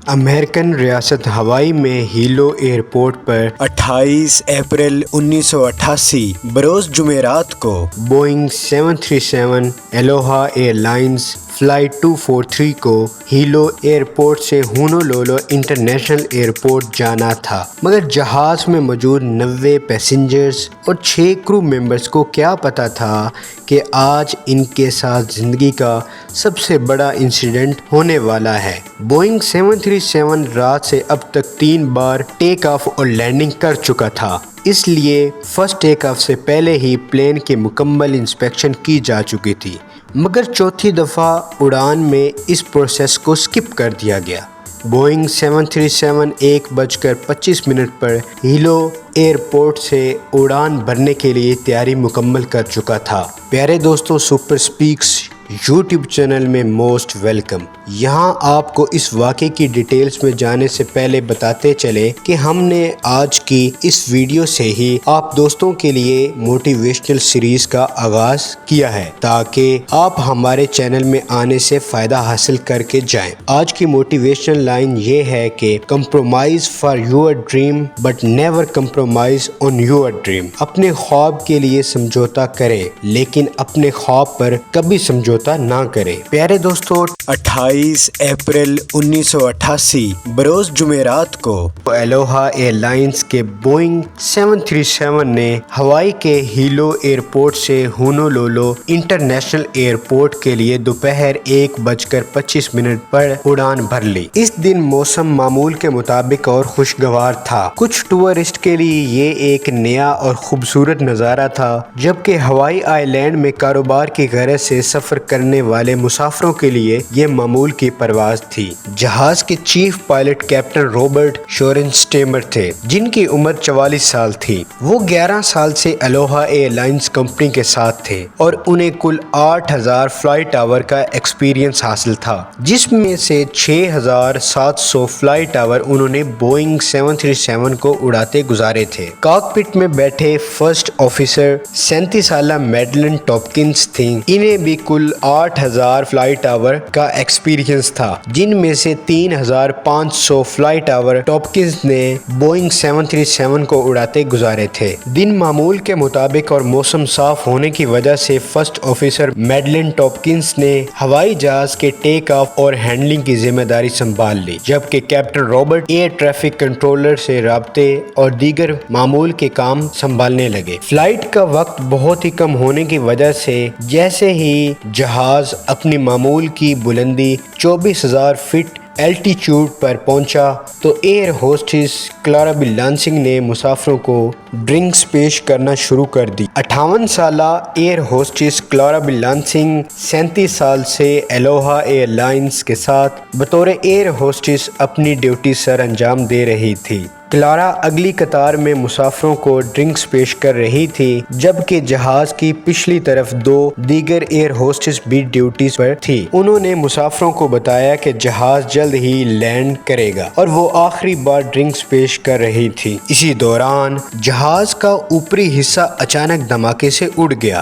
American ریاست ہوائی میں ہیلو ایئرپورٹ پر 28 اپریل 1988 بروز جمعرات کو بوئنگ 737 الوہا ایئر لائنز فلائٹ 243 کو ہیلو ایئرپورٹ سے ہونولولو انٹرنیشنل ایئرپورٹ جانا تھا، مگر جہاز میں موجود 90 پیسنجرز اور 6 کرو ممبرز کو کیا پتہ تھا کہ آج ان کے ساتھ زندگی کا سب سے بڑا انسیڈنٹ ہونے والا ہے۔ بوئنگ 737 رات سے اب تک 3 بار ٹیک آف اور لینڈنگ کر چکا تھا، اس لیے فرسٹ ٹیک آف سے پہلے ہی پلین کی مکمل انسپیکشن کی جا چکی تھی، مگر چوتھی دفعہ اڑان میں اس پروسیس کو سکپ کر دیا گیا۔ بوئنگ 737 1:25 پر ہیلو ایئرپورٹ سے اڑان بھرنے کے لیے تیاری مکمل کر چکا تھا۔ پیارے دوستوں، سپر سپیکس یوٹیوب چینل میں موسٹ ویلکم۔ یہاں آپ کو اس واقعے کی ڈیٹیلز میں جانے سے پہلے بتاتے چلے کہ ہم نے آج کی اس ویڈیو سے ہی آپ دوستوں کے لیے موٹیویشنل سیریز کا آغاز کیا ہے تاکہ آپ ہمارے چینل میں آنے سے فائدہ حاصل کر کے جائیں۔ آج کی موٹیویشنل لائن یہ ہے کہ compromise for your dream but never compromise on your dream. اپنے خواب کے لیے سمجھوتا کریں لیکن اپنے خواب پر کبھی سمجھوتا نہ کرے۔ پیارے دوستوں، 28 اپریل 1988 بروز جمعرات کو الوہا ایئر لائنز کے بوئنگ 737 نے ہوائی کے ہیلو ایئرپورٹ سے ہونولولو انٹرنیشنل ایئرپورٹ کے لیے دوپہر 1:25 پر اڑان بھر لی۔ اس دن موسم معمول کے مطابق اور خوشگوار تھا۔ کچھ ٹورسٹ کے لیے یہ ایک نیا اور خوبصورت نظارہ تھا، جبکہ ہوائی آئی لینڈ میں کاروبار کی غرض سے سفر کرنے والے مسافروں کے لیے یہ معمول کی پرواز تھی۔ جہاز کے چیف پائلٹ کیپٹن رابرٹ شورنسٹیمر تھے، جن کی عمر 44 سال تھی۔ وہ 11 سال سے الوہا ایئر لائنز کمپنی کے ساتھ تھے اور انہیں کل 8000 فلائٹ آور کا ایکسپیرینس حاصل تھا، جس میں سے 6700 فلائٹ آور انہوں نے بوئنگ 737 کو اڑاتے گزارے تھے۔ کاکپٹ میں بیٹھے فرسٹ آفیسر 37 سالہ میڈلن ٹاپکنز تھیں۔ انہیں بھی کل 8000 فلائٹ آور کا ایکسپیرینس تھا، جن میں سے 3500 فلائٹ آور ٹاپکنز نے بوئنگ 737 کو اڑاتے گزارے تھے۔ دن معمول کے مطابق اور موسم صاف ہونے کی وجہ سے فرسٹ آفیسر میڈلن ٹاپکنز نے ہوائی جہاز کے ٹیک آف اور ہینڈلنگ کی ذمہ داری سنبھال لی، جبکہ captain Robert air traffic controller سے رابطے اور دیگر معمول کے کام سنبھالنے لگے۔ فلائٹ کا وقت بہت ہی کم ہونے کی وجہ سے جیسے ہی جہاز اپنی معمول کی بلندی 24,000 فٹ الٹیچیوڈ پر پہنچا تو ایئر ہوسٹس کلارا بل لانسنگ نے مسافروں کو ڈرنکس پیش کرنا شروع کر دی۔ 58 سالہ ایئر ہوسٹس کلارا بل لانسنگ 37 سال سے الوہا ایئر لائنز کے ساتھ بطور ایئر ہوسٹس اپنی ڈیوٹی سر انجام دے رہی تھی۔ کلارا اگلی قطار میں مسافروں کو ڈرنکس پیش کر رہی تھی، جبکہ جہاز کی پچھلی طرف 2 دیگر ایئر ہوسٹس بھی ڈیوٹیز پر تھی۔ انہوں نے مسافروں کو بتایا کہ جہاز جلد ہی لینڈ کرے گا اور وہ آخری بار ڈرنکس پیش کر رہی تھی۔ اسی دوران جہاز کا اوپری حصہ اچانک دھماکے سے اڑ گیا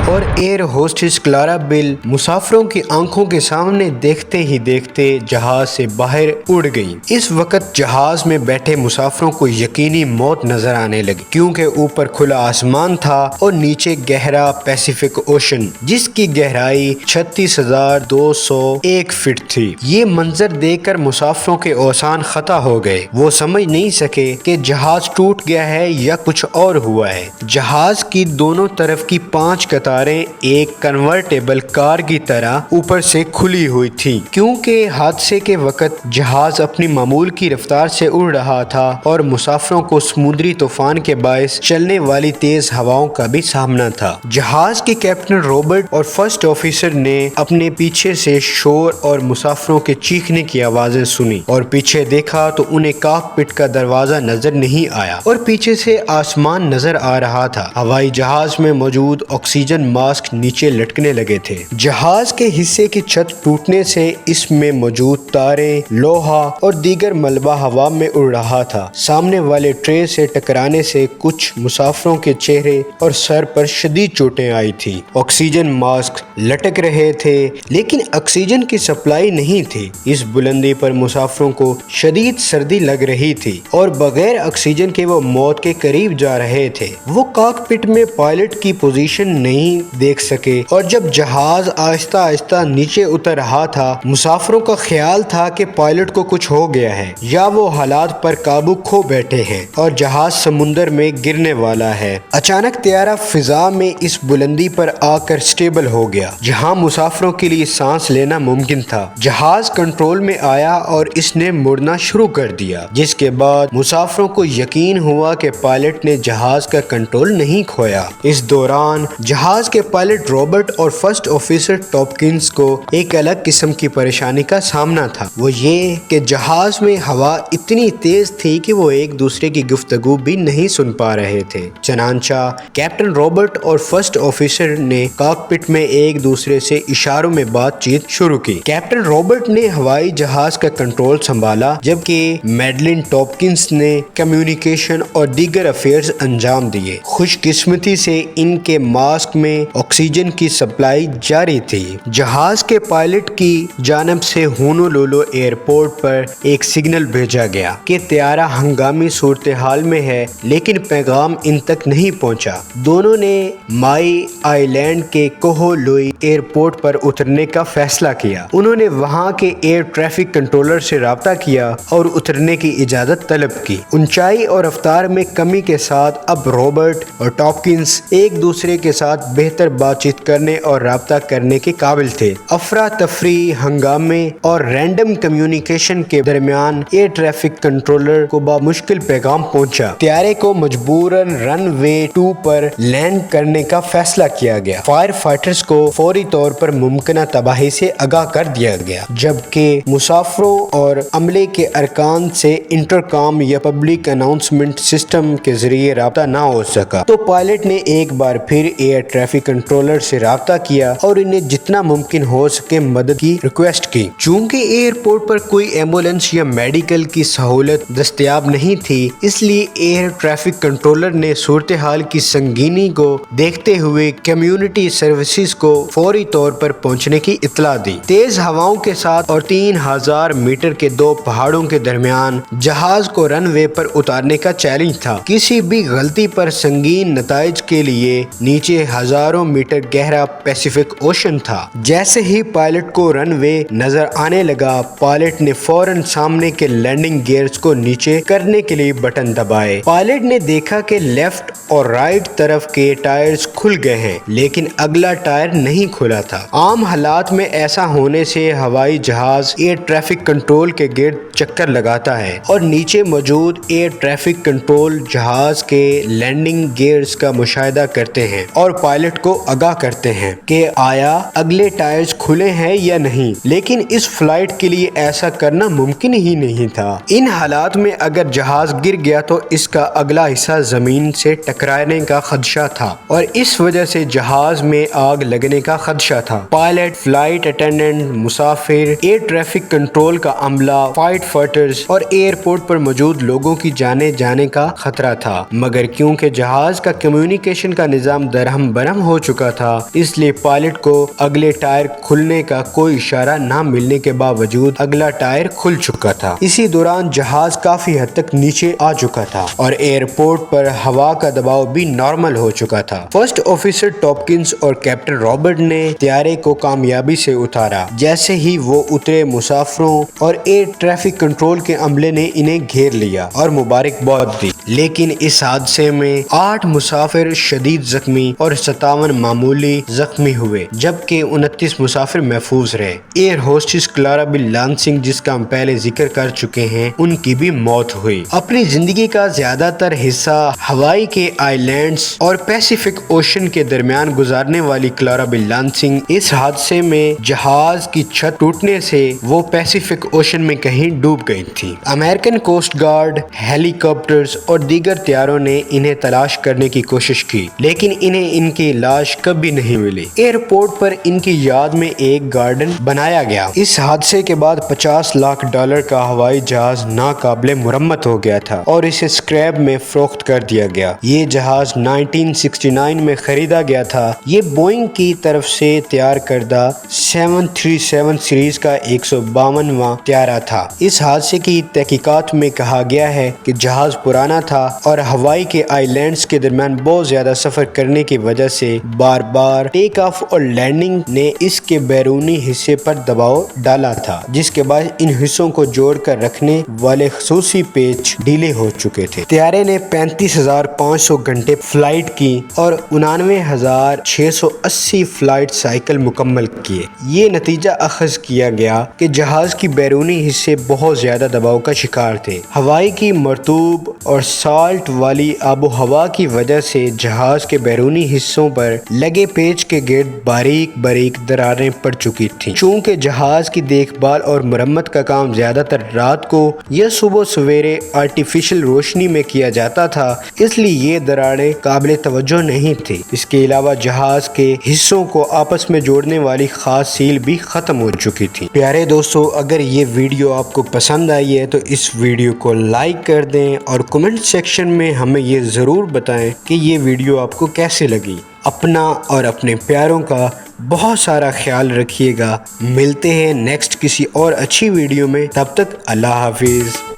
اور ایئر ہوسٹس کلارا بل مسافروں کی آنکھوں کے سامنے دیکھتے ہی دیکھتے جہاز سے باہر اڑ گئیں۔ اس وقت جہاز میں بیٹھے مسافروں کو یقینی موت نظر آنے لگی، کیونکہ اوپر کھلا آسمان تھا اور نیچے گہرا پیسیفک اوشن، جس کی گہرائی 36,201 فٹ تھی۔ یہ منظر دیکھ کر مسافروں کے اوزان خطا ہو گئے۔ وہ سمجھ نہیں سکے کہ جہاز ٹوٹ گیا ہے یا کچھ اور ہوا ہے۔ جہاز کی دونوں طرف کی 5 قطاریں ایک کنورٹیبل کار کی طرح اوپر سے کھلی ہوئی تھی، کیونکہ حادثے کے وقت جہاز اپنی معمول کی رفتار سے اڑ رہا تھا اور مسافروں کو سمندری طوفان کے باعث چلنے والی تیز ہواؤں کا بھی سامنا تھا۔ جہاز کے کیپٹن رابرٹ اور فرسٹ آفیسر نے اپنے پیچھے سے شور اور مسافروں کے چیخنے کی آوازیں سنی اور پیچھے دیکھا تو انہیں کاکپٹ کا دروازہ نظر نہیں آیا اور پیچھے سے آسمان نظر آ رہا تھا۔ ہوائی جہاز میں موجود آکسیجن آکسیجن ماسک نیچے لٹکنے لگے تھے۔ جہاز کے حصے کی چھت ٹوٹنے سے اس میں موجود تاریں، لوہا اور دیگر ملبہ ہوا میں اڑ رہا تھا۔ سامنے والے ٹرین سے ٹکرانے سے کچھ مسافروں کے چہرے اور سر پر شدید چوٹیں آئی تھیں۔ آکسیجن ماسک لٹک رہے تھے لیکن آکسیجن کی سپلائی نہیں تھی۔ اس بلندی پر مسافروں کو شدید سردی لگ رہی تھی اور بغیر آکسیجن کے وہ موت کے قریب جا رہے تھے۔ وہ کاک پٹ میں پائلٹ کی پوزیشن نہیں دیکھ سکے اور جب جہاز آہستہ آہستہ نیچے اتر رہا تھا، مسافروں کا خیال تھا کہ پائلٹ کو کچھ ہو گیا ہے یا وہ حالات پر قابو کھو بیٹھے ہیں اور جہاز سمندر میں گرنے والا ہے۔ اچانک طیارہ فضا میں اس بلندی پر آ کر سٹیبل ہو گیا جہاں مسافروں کے لیے سانس لینا ممکن تھا۔ جہاز کنٹرول میں آیا اور اس نے مڑنا شروع کر دیا، جس کے بعد مسافروں کو یقین ہوا کہ پائلٹ نے جہاز کا کنٹرول نہیں کھویا۔ اس دوران جہاز کے پائلٹ رابرٹ اور فرسٹ آفیسر ٹاپکنز کو ایک الگ قسم کی پریشانی کا سامنا تھا۔ وہ یہ کہ جہاز میں ہوا اتنی تیز تھی کہ وہ ایک دوسرے کی گفتگو بھی نہیں سن پا رہے تھے۔ چنانچہ کیپٹن رابرٹ اور فرسٹ آفیسر نے کاک پٹ میں ایک دوسرے سے اشاروں میں بات چیت شروع کی۔ کیپٹن رابرٹ نے ہوائی جہاز کا کنٹرول سنبھالا جبکہ میڈلن ٹاپکنز نے کمیونیکیشن اور دیگر افیئرز انجام دیے۔ خوش قسمتی سے ان کے ماسک میں آکسیجن کی سپلائی جاری تھی۔ جہاز کے پائلٹ کی جانب سے ہونولولو ایئرپورٹ پر ایک سگنل بھیجا گیا کہ طیارہ ہنگامی صورتحال میں ہے، لیکن پیغام ان تک نہیں پہنچا۔ دونوں نے مائی آئی لینڈ کے کوہو لوئی ایئرپورٹ پر اترنے کا فیصلہ کیا۔ انہوں نے وہاں کے ایئر ٹریفک کنٹرولر سے رابطہ کیا اور اترنے کی اجازت طلب کی۔ اونچائی اور رفتار میں کمی کے ساتھ اب رابرٹ اور ٹاپکنز ایک دوسرے کے ساتھ بہتر بات چیت کرنے اور رابطہ کرنے کے قابل تھے۔ افراتفری، ہنگامے اور رینڈم کمیونیکیشن کے درمیان ایئر ٹریفک کنٹرولر کو بامشکل پیغام پہنچا۔ طیارے کو مجبوراً رن وے 2 پر لینڈ کرنے کا فیصلہ کیا گیا۔ فائر فائٹرز کو فوری طور پر ممکنہ تباہی سے آگاہ کر دیا گیا، جبکہ مسافروں اور عملے کے ارکان سے انٹرکام یا پبلک اناؤنسمنٹ سسٹم کے ذریعے رابطہ نہ ہو سکا۔ تو پائلٹ نے ایک بار پھر ایئر ٹریفک کنٹرولر سے رابطہ کیا اور انہیں جتنا ممکن ہو سکے مدد کی ریکویسٹ کی۔ چونکہ ایئرپورٹ پر کوئی ایمبولینس یا میڈیکل کی سہولت دستیاب نہیں تھی، اس لیے ایئر ٹریفک کنٹرولر نے صورتحال کی سنگینی کو دیکھتے ہوئے کمیونٹی سروسز کو فوری طور پر پہنچنے کی اطلاع دی۔ تیز ہواؤں کے ساتھ اور 3000 میٹر کے 2 پہاڑوں کے درمیان جہاز کو رن وے پر اتارنے کا چیلنج تھا۔ کسی بھی غلطی پر سنگین نتائج کے لیے نیچے ہزاروں میٹر گہرا پیسیفک اوشن تھا۔ جیسے ہی پائلٹ کو رن وے نظر آنے لگا، پائلٹ نے فوراً سامنے کے لینڈنگ گیئرز کو نیچے کرنے کے لیے بٹن دبائے۔ پائلٹ نے دیکھا کہ لیفٹ اور رائٹ طرف کے ٹائرز کھل گئے ہیں لیکن اگلا ٹائر نہیں کھلا تھا۔ عام حالات میں ایسا ہونے سے ہوائی جہاز ایئر ٹریفک کنٹرول کے گرد چکر لگاتا ہے اور نیچے موجود ایئر ٹریفک کنٹرول جہاز کے لینڈنگ گیئرز کا مشاہدہ کرتے ہیں اور پائلٹ کو آگاہ کرتے ہیں کہ آیا اگلے ٹائرز کھلے ہیں یا نہیں، لیکن اس فلائٹ کے لیے ایسا کرنا ممکن ہی نہیں تھا۔ ان حالات میں اگر جہاز گر گیا تو اس کا اگلا حصہ زمین سے ٹکرانے کا خدشہ تھا اور اس وجہ سے جہاز میں آگ لگنے کا خدشہ تھا۔ پائلٹ، فلائٹ اٹینڈنٹ، مسافر، ایئر ٹریفک کنٹرول کا عملہ، فائٹ فائٹرز اور ایئرپورٹ پر موجود لوگوں کی جانے جانے کا خطرہ تھا، مگر کیونکہ جہاز کا کمیونیکیشن کا نظام درہم برہم ہو چکا تھا، اس لیے پائلٹ کو اگلے ٹائر کھلنے کا کوئی اشارہ نہ ملنے کے باوجود اگلا ٹائر کھل چکا تھا۔ اسی دوران جہاز کافی حد تک نیچے آ چکا تھا اور ایئرپورٹ پر ہوا کا دباؤ بھی نارمل ہو چکا تھا۔ فرسٹ آفیسر ٹاپکنز اور کیپٹن رابرٹ نے طیارے کو کامیابی سے اتارا۔ جیسے ہی وہ اترے، مسافروں اور ایئر ٹریفک کنٹرول کے عملے نے انہیں گھیر لیا اور مبارکباد دی، لیکن اس حادثے میں 8 مسافر شدید زخمی اور 57 معمولی زخمی ہوئے، جبکہ 29 مسافر محفوظ رہے۔ ایئر ہوسٹس کلارا بل لانسنگ، جس کا ہم پہلے ذکر کر چکے ہیں، ان کی بھی موت ہوئی۔ اپنی زندگی کا زیادہ تر حصہ ہوائی کے آئی لینڈز اور پیسیفک اوشن کے درمیان گزارنے والی کلارا بل لانسنگ اس حادثے میں جہاز کی چھت ٹوٹنے سے وہ پیسیفک اوشن میں کہیں ڈوب گئی تھی۔ امریکن کوسٹ گارڈ، ہیلی کاپٹرز اور دیگر طیاروں نے انہیں تلاش کرنے کی کوشش کی، لیکن انہیں ان کی لاش کبھی نہیں ملی۔ ایئرپورٹ پر ان کی یاد میں ایک گارڈن بنایا گیا۔ اس حادثے کے بعد $50 لاکھ کا ہوائی جہاز ناقابل مرمت ہو گیا تھا اور اسے اسکریپ میں فروخت کر دیا گیا۔ یہ جہاز 1969 میں خریدا گیا تھا۔ یہ بوئنگ کی طرف سے تیار کردہ 737 سیریز کا 152واں طیارہ تھا۔ اس حادثے کی تحقیقات میں کہا گیا ہے کہ جہاز پرانا تھا اور ہوائی کے آئی لینڈز کے درمیان بہت زیادہ سفر کرنے کی وجہ سے بار بار ٹیک آف اور لینڈنگ نے اس کے بیرونی حصے پر دباؤ ڈالا تھا، جس کے بعد ان حصوں کو جوڑ کر رکھنے والے خصوصی پیچ ڈھیلے ہو چکے تھے۔ طیارے نے 35,500 گھنٹے فلائٹ کی اور 99,680 فلائٹ سائیکل مکمل کیے۔ یہ نتیجہ اخذ کیا گیا کہ جہاز کی بیرونی حصے بہت زیادہ دباؤ کا شکار تھے۔ ہوائی کی مرطوب اور سالٹ والی آب و ہوا کی وجہ سے جہاز کے بیرونی حصوں پر لگے پیچ کے گرد باریک باریک دراریں پڑ چکی تھیں۔ چونکہ جہاز کی دیکھ بھال اور مرمت کا کام زیادہ تر رات کو یا صبح سویرے آرٹیفیشل روشنی میں کیا جاتا تھا، اس لیے یہ دراڑیں قابل توجہ نہیں تھی۔ اس کے علاوہ جہاز کے حصوں کو آپس میں جوڑنے والی خاص سیل بھی ختم ہو چکی تھی۔ پیارے دوستو، اگر یہ ویڈیو آپ کو پسند آئی ہے تو اس ویڈیو کو لائک کر دیں اور کمنٹ سیکشن میں ہمیں یہ ضرور بتائیں کہ یہ ویڈیو آپ کو کیسے لگی۔ اپنا اور اپنے پیاروں کا بہت سارا خیال رکھیے گا۔ ملتے ہیں نیکسٹ کسی اور اچھی ویڈیو میں، تب تک اللہ حافظ۔